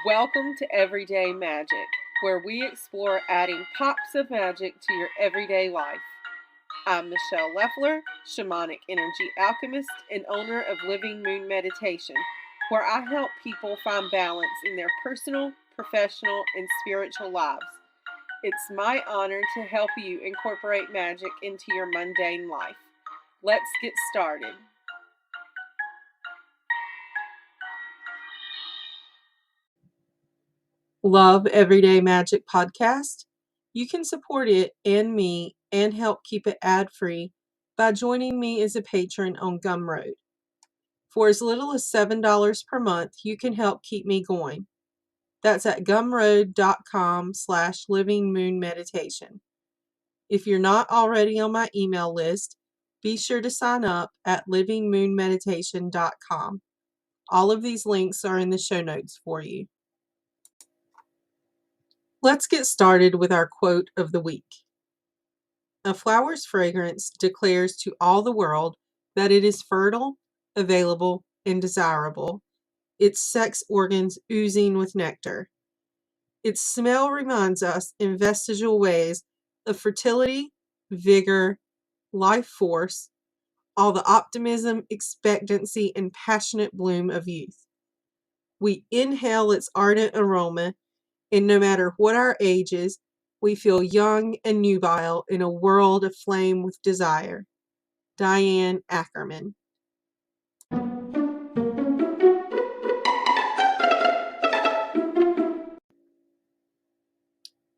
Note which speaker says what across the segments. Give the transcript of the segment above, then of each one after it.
Speaker 1: Welcome to Everyday Magic, where we explore adding pops of magic to your everyday life. I'm Michele Leffler, shamanic energy alchemist and owner of Living Moon Meditation, where I help people find balance in their personal, professional, and spiritual lives. It's my honor to help you incorporate magic into your mundane life. Let's get started. Love Everyday Magic podcast? You can support it and me and help keep it ad-free by joining me as a patron on Gumroad. For as little as $7 per month, you can help keep me going. That's at gumroad.com/livingmoonmeditation. If you're not already on my email list, be sure to sign up at livingmoonmeditation.com. All of these links are in the show notes for you. Let's get started with our quote of the week. A flower's fragrance declares to all the world that it is fertile, available, and desirable, its sex organs oozing with nectar. Its smell reminds us in vestigial ways of fertility, vigor, life force, all the optimism, expectancy, and passionate bloom of youth. We inhale its ardent aroma, and no matter what our ages, we feel young and nubile in a world aflame with desire. Diane Ackerman.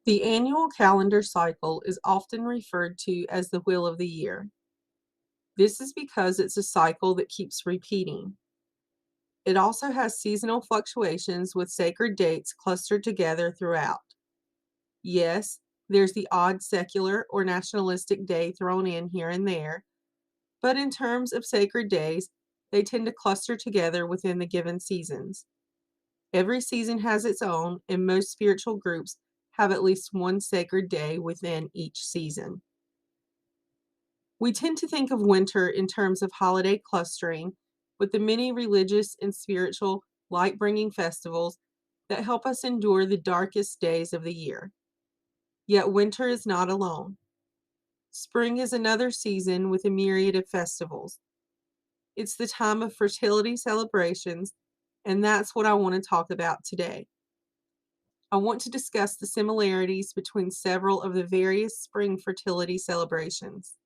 Speaker 1: The annual calendar cycle is often referred to as the wheel of the year. This is because it's a cycle that keeps repeating. It also has seasonal fluctuations with sacred dates clustered together throughout. Yes, there's the odd secular or nationalistic day thrown in here and there, but in terms of sacred days, they tend to cluster together within the given seasons. Every season has its own, and most spiritual groups have at least one sacred day within each season. We tend to think of winter in terms of holiday clustering, with the many religious and spiritual light-bringing festivals that help us endure the darkest days of the year. Yet winter is not alone. Spring is another season with a myriad of festivals. It's the time of fertility celebrations, and that's what I want to talk about today. I want to discuss the similarities between several of the various spring fertility celebrations.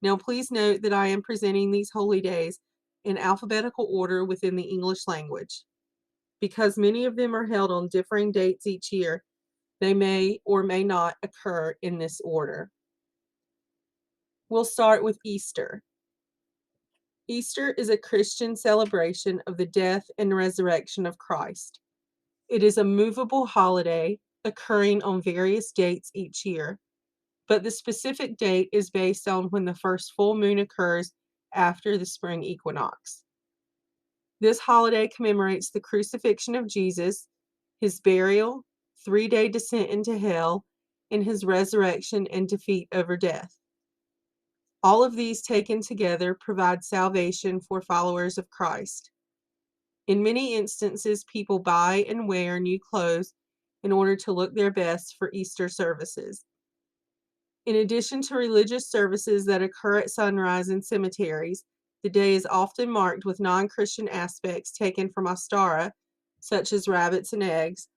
Speaker 1: Now, please note that I am presenting these holy days in alphabetical order within the English language. Because many of them are held on differing dates each year, they may or may not occur in this order. We'll start with Easter. Easter is a Christian celebration of the death and resurrection of Christ. It is a movable holiday occurring on various dates each year, but the specific date is based on when the first full moon occurs after the spring equinox. This holiday commemorates the crucifixion of Jesus, his burial, 3-day descent into hell, and his resurrection and defeat over death. All of these taken together provide salvation for followers of Christ. In many instances, people buy and wear new clothes in order to look their best for Easter services. In addition to religious services that occur at sunrise in cemeteries, the day is often marked with non-Christian aspects taken from Ostara, such as rabbits and eggs,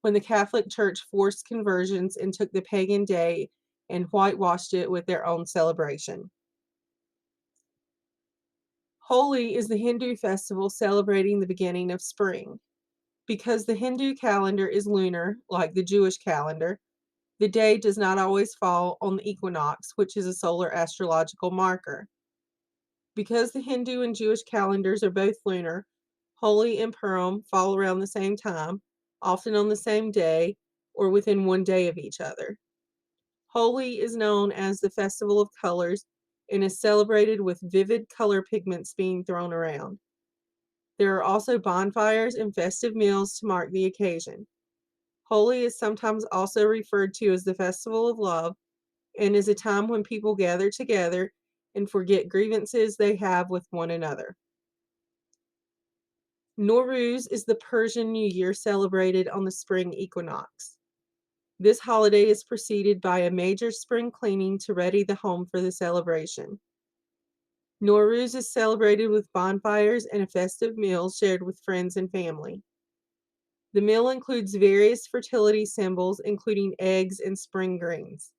Speaker 1: when the Catholic Church forced conversions and took the pagan day and whitewashed it with their own celebration. Holi is the Hindu festival celebrating the beginning of spring. Because the Hindu calendar is lunar, like the Jewish calendar, the day does not always fall on the equinox, which is a solar astrological marker. Because the Hindu and Jewish calendars are both lunar, Holi and Purim fall around the same time, often on the same day, or within one day of each other. Holi is known as the Festival of Colors and is celebrated with vivid color pigments being thrown around. There are also bonfires and festive meals to mark the occasion. Holi is sometimes also referred to as the Festival of Love and is a time when people gather together and forget grievances they have with one another. Nowruz is the Persian New Year celebrated on the spring equinox. This holiday is preceded by a major spring cleaning to ready the home for the celebration. Nowruz is celebrated with bonfires and a festive meal shared with friends and family. The meal includes various fertility symbols, including eggs and spring greens.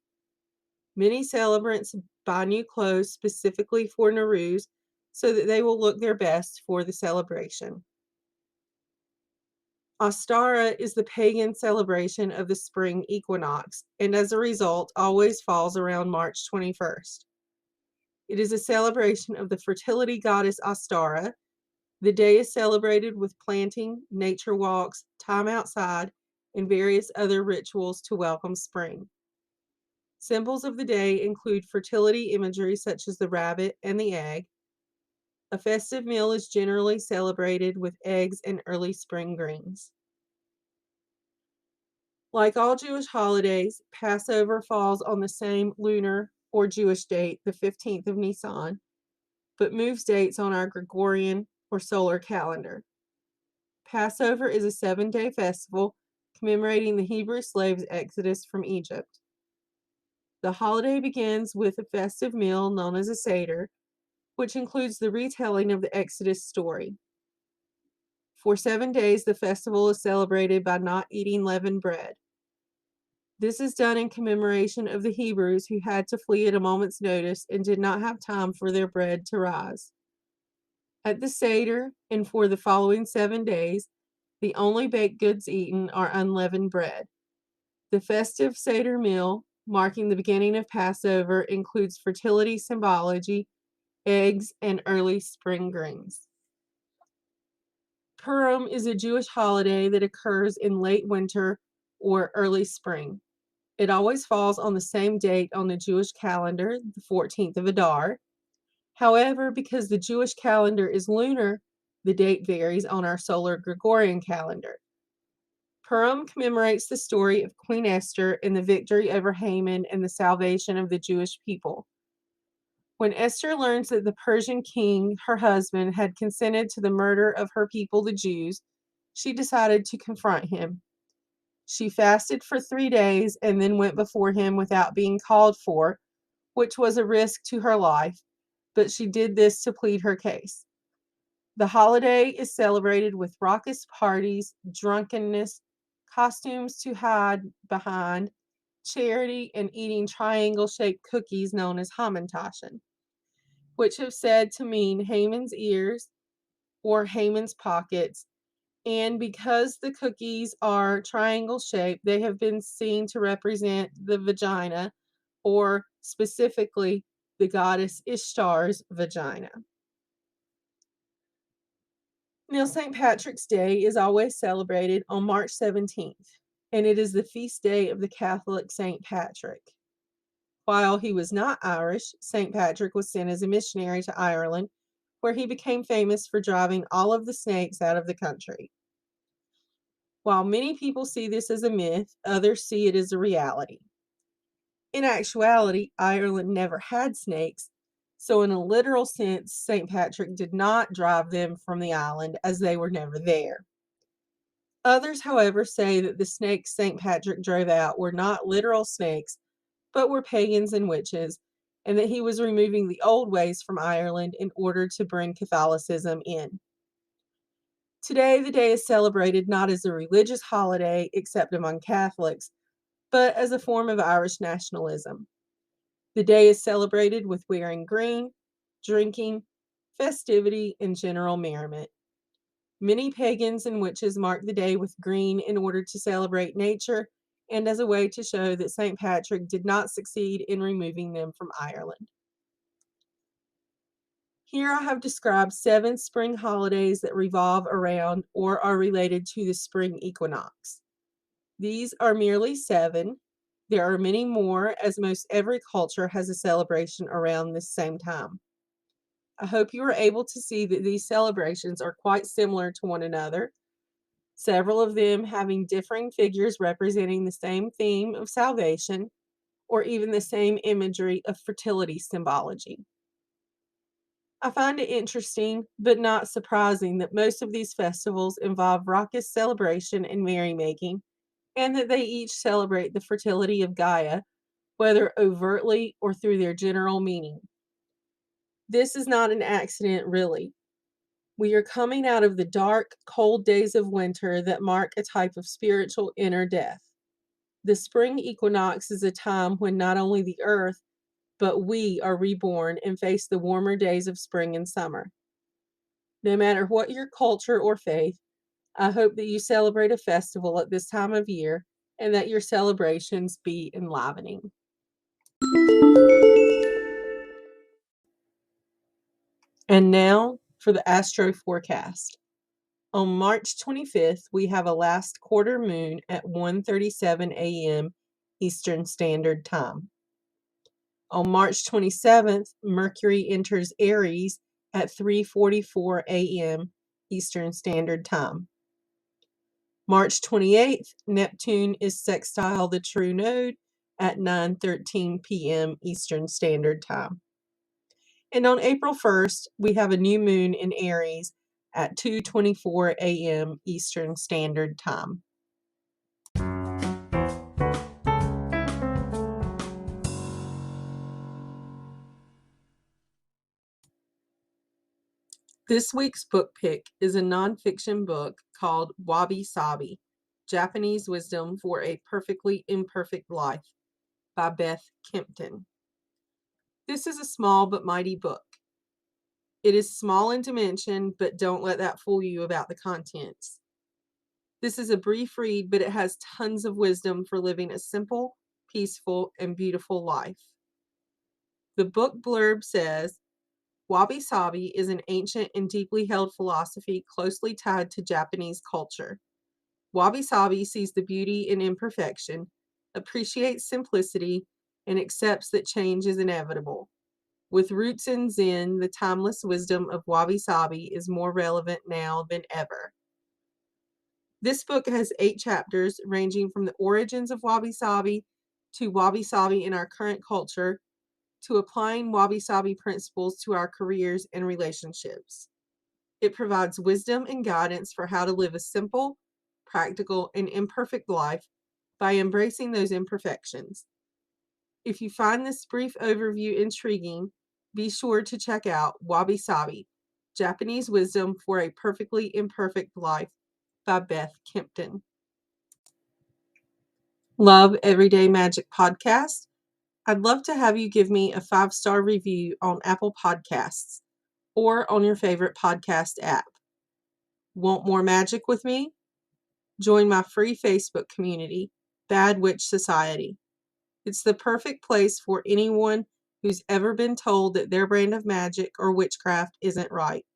Speaker 1: Many celebrants buy new clothes specifically for Nowruz so that they will look their best for the celebration. Ostara is the pagan celebration of the spring equinox, and as a result, always falls around March 21st. It is a celebration of the fertility goddess Ostara. The day is celebrated with planting, nature walks, time outside, and various other rituals to welcome spring. Symbols of the day include fertility imagery such as the rabbit and the egg. A festive meal is generally celebrated with eggs and early spring greens. Like all Jewish holidays, Passover falls on the same lunar or Jewish date, the 15th of Nisan, but moves dates on our Gregorian or solar calendar. Passover is a 7-day festival commemorating the Hebrew slaves' exodus from Egypt. The holiday begins with a festive meal known as a Seder, which includes the retelling of the Exodus story. For 7 days, the festival is celebrated by not eating leavened bread. This is done in commemoration of the Hebrews who had to flee at a moment's notice and did not have time for their bread to rise. At the Seder, and for the following 7 days, the only baked goods eaten are unleavened bread. The festive Seder meal, marking the beginning of Passover, includes fertility symbology, eggs, and early spring greens. Purim is a Jewish holiday that occurs in late winter or early spring. It always falls on the same date on the Jewish calendar, the 14th of Adar. However, because the Jewish calendar is lunar, the date varies on our solar Gregorian calendar. Purim commemorates the story of Queen Esther and the victory over Haman and the salvation of the Jewish people. When Esther learns that the Persian king, her husband, had consented to the murder of her people, the Jews, she decided to confront him. She fasted for 3 days and then went before him without being called for, which was a risk to her life, but she did this to plead her case. The holiday is celebrated with raucous parties, drunkenness, costumes to hide behind, charity, and eating triangle-shaped cookies known as hamantaschen, which have said to mean Haman's ears or Haman's pockets. And because the cookies are triangle shaped, they have been seen to represent the vagina, or specifically the goddess Ishtar's vagina. Now, St. Patrick's Day is always celebrated on March 17th, and it is the feast day of the Catholic St. Patrick. While he was not Irish, St. Patrick was sent as a missionary to Ireland, where he became famous for driving all of the snakes out of the country. While many people see this as a myth, others see it as a reality. In actuality, Ireland never had snakes, so in a literal sense, St. Patrick did not drive them from the island as they were never there. Others, however, say that the snakes St. Patrick drove out were not literal snakes, but were pagans and witches, and that he was removing the old ways from Ireland in order to bring Catholicism in. Today, the day is celebrated not as a religious holiday, except among Catholics, but as a form of Irish nationalism. The day is celebrated with wearing green, drinking, festivity, and general merriment. Many pagans and witches mark the day with green in order to celebrate nature and as a way to show that St. Patrick did not succeed in removing them from Ireland. Here I have described 7 spring holidays that revolve around or are related to the spring equinox. These are merely 7. There are many more, as most every culture has a celebration around this same time. I hope you are able to see that these celebrations are quite similar to one another, several of them having differing figures representing the same theme of salvation, or even the same imagery of fertility symbology. I find it interesting, but not surprising, that most of these festivals involve raucous celebration and merrymaking, and that they each celebrate the fertility of Gaia, whether overtly or through their general meaning. This is not an accident, really. We are coming out of the dark, cold days of winter that mark a type of spiritual inner death. The spring equinox is a time when not only the earth, but we are reborn and face the warmer days of spring and summer. No matter what your culture or faith, I hope that you celebrate a festival at this time of year and that your celebrations be enlivening. And now for the Astro Forecast. On March 25th, we have a last quarter moon at 1:37 a.m. Eastern Standard Time. On March 27th, Mercury enters Aries at 3:44 a.m. Eastern Standard Time. March 28th, Neptune is sextile the true node at 9:13 p.m. Eastern Standard Time. And on April 1st, we have a new moon in Aries at 2:24 a.m. Eastern Standard Time. This week's book pick is a nonfiction book called Wabi Sabi, Japanese Wisdom for a Perfectly Imperfect Life by Beth Kempton. This is a small but mighty book. It is small in dimension, but don't let that fool you about the contents. This is a brief read, but it has tons of wisdom for living a simple, peaceful, and beautiful life. The book blurb says, Wabi Sabi is an ancient and deeply held philosophy closely tied to Japanese culture. Wabi Sabi sees the beauty in imperfection, appreciates simplicity, and accepts that change is inevitable. With roots in Zen, the timeless wisdom of Wabi Sabi is more relevant now than ever. This book has 8 chapters ranging from the origins of Wabi Sabi to Wabi Sabi in our current culture to applying Wabi Sabi principles to our careers and relationships. It provides wisdom and guidance for how to live a simple, practical, and imperfect life by embracing those imperfections. If you find this brief overview intriguing, be sure to check out Wabi Sabi, Japanese Wisdom for a Perfectly Imperfect Life by Beth Kempton. Love Everyday Magic Podcast? I'd love to have you give me a 5-star review on Apple Podcasts or on your favorite podcast app. Want more magic with me? Join my free Facebook community, Bad Witch Society. It's the perfect place for anyone who's ever been told that their brand of magic or witchcraft isn't right.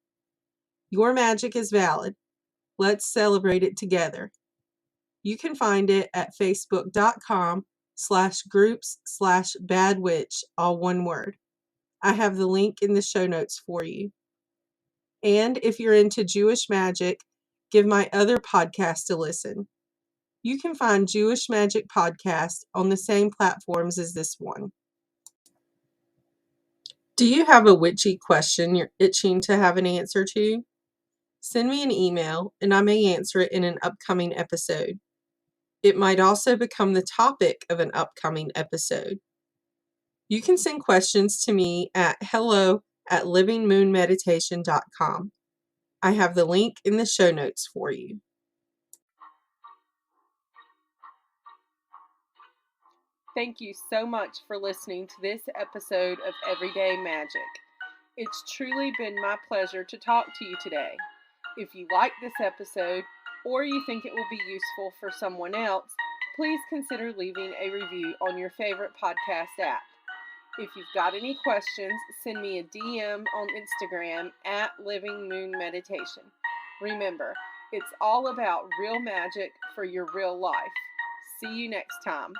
Speaker 1: Your magic is valid. Let's celebrate it together. You can find it at facebook.com/groups/badwitch, all one word. I have the link in the show notes for you. And if you're into Jewish magic, give my other podcast a listen. You can find Jewish Magic Podcast on the same platforms as this one. Do you have a witchy question you're itching to have an answer to? Send me an email and I may answer it in an upcoming episode. It might also become the topic of an upcoming episode. You can send questions to me at hello@livingmoonmeditation.com. I have the link in the show notes for you. Thank you so much for listening to this episode of Everyday Magic. It's truly been my pleasure to talk to you today. If you like this episode or you think it will be useful for someone else, please consider leaving a review on your favorite podcast app. If you've got any questions, send me a DM on Instagram at Living Moon Meditation. Remember, it's all about real magic for your real life. See you next time.